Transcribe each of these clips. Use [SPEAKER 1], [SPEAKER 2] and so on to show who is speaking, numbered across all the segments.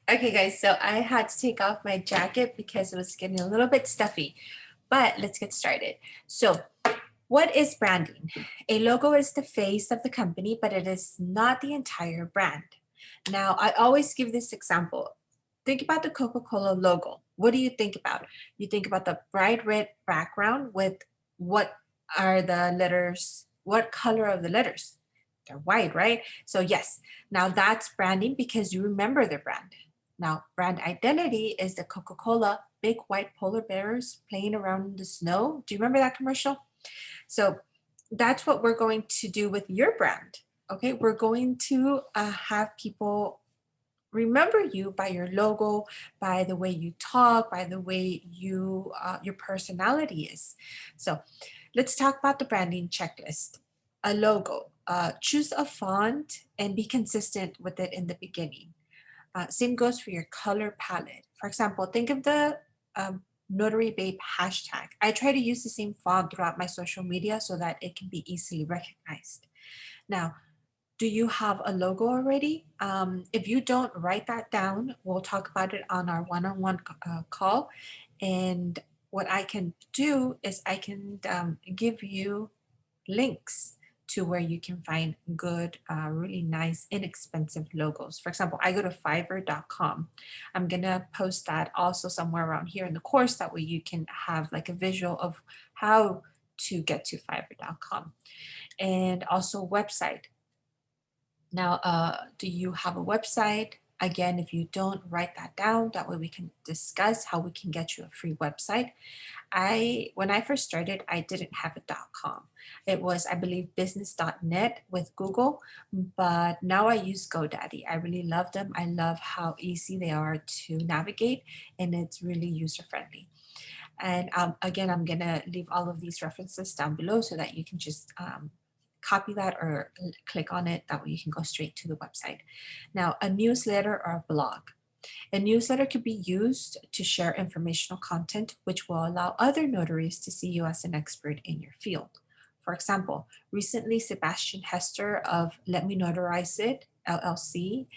[SPEAKER 1] Okay, guys, so I had to take off my jacket because it was getting a little bit stuffy, but let's get started. So, what is branding? A logo is the face of the company, but it is not the entire brand. Now, I always give this example. Think about the Coca Cola logo. What do you think about? You think about the bright red background with what are the letters? What color of the letters? They're white, right? So, yes, now that's branding because you remember their brand. Now, brand identity is the Coca Cola big white polar bears playing around in the snow. Do you remember that commercial? So that's what we're going to do with your brand. Okay, we're going to have people remember you by your logo, by the way you talk, by the way your personality is. So let's talk about the branding checklist. A logo. Choose a font and be consistent with it in the beginning. Same goes for your color palette. For example, think of the Notary Babe hashtag. I try to use the same font throughout my social media so that it can be easily recognized. Now, do you have a logo already? If you don't, write that down. We'll talk about it on our one-on-one call. And what I can do is I can give you links to where you can find good, really nice, inexpensive logos. For example, I go to fiverr.com. I'm going to post that also somewhere around here in the course. That way you can have like a visual of how to get to fiverr.com. And also website. Now, do you have a website? Again, if you don't, write that down. That way we can discuss how we can get you a free website. When I first started, I didn't have a .com. It was, I believe, business.net with Google, but now I use GoDaddy. I really love them. I love how easy they are to navigate, and it's really user friendly. And again, I'm gonna leave all of these references down below so that you can just copy that or click on it. That way you can go straight to the website. Now, a newsletter or a blog. A newsletter could be used to share informational content, which will allow other notaries to see you as an expert in your field. For example, recently Sebastian Hester of Let Me Notarize It, LLC,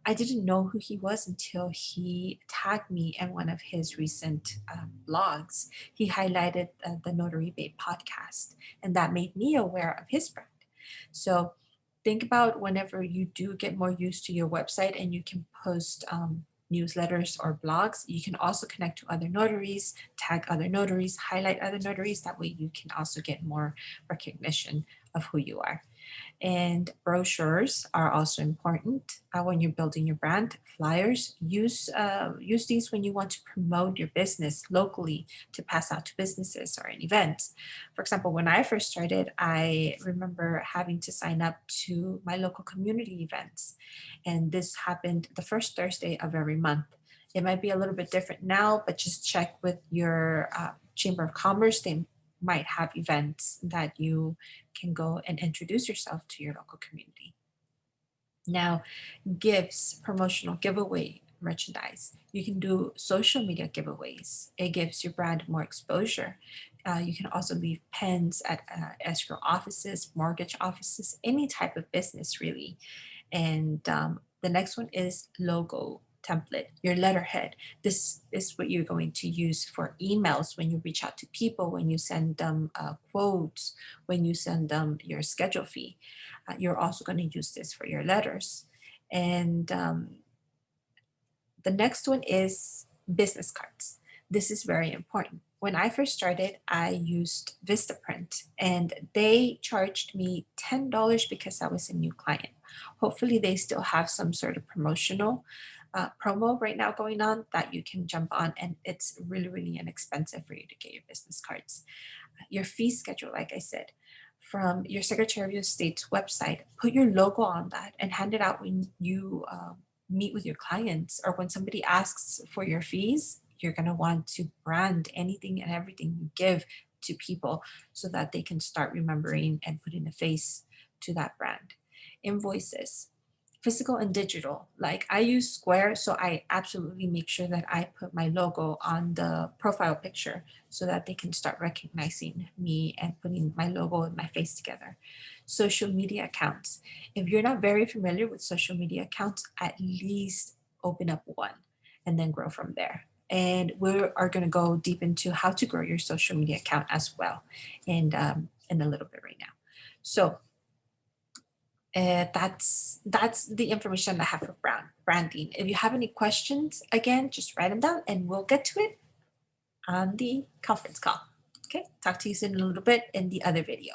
[SPEAKER 1] I didn't know who he was until he tagged me in one of his recent blogs. He highlighted the Notary Babe podcast, and that made me aware of his brand. So think about whenever you do get more used to your website and you can post newsletters or blogs. You can also connect to other notaries, tag other notaries, highlight other notaries. That way you can also get more recognition of who you are. And brochures are also important when you're building your brand. Flyers, use these when you want to promote your business locally to pass out to businesses or in events. For example, when I first started, I remember having to sign up to my local community events, and this happened the first Thursday of every month. It might be a little bit different now, but just check with your Chamber of Commerce. They might have events that you can go and introduce yourself to your local community. Now, gifts, promotional giveaway merchandise. You can do social media giveaways. It gives your brand more exposure. You can also leave pens at escrow offices, mortgage offices, any type of business, really. And the next one is logo template, your letterhead. This is what you're going to use for emails when you reach out to people, when you send them quotes, when you send them your schedule fee. You're also going to use this for your letters. And the next one is business cards. This is very important. When I first started, I used Vistaprint and they charged me $10 because I was a new client. Hopefully, they still have some sort of promotional promo right now going on that you can jump on, and it's really, really inexpensive for you to get your business cards. Your fee schedule, like I said, from your Secretary of State's website, put your logo on that and hand it out when you meet with your clients, or when somebody asks for your fees. You're going to want to brand anything and everything you give to people so that they can start remembering and putting a face to that brand. Invoices, physical and digital. Like I use Square, so I absolutely make sure that I put my logo on the profile picture so that they can start recognizing me and putting my logo and my face together. Social media accounts. If you're not very familiar with social media accounts, at least open up one, and then grow from there. And we are going to go deep into how to grow your social media account as well, and in a little bit right now. So that's the information I have for branding. If you have any questions, again, just write them down, and we'll get to it on the conference call. Okay, talk to you soon in a little bit in the other video.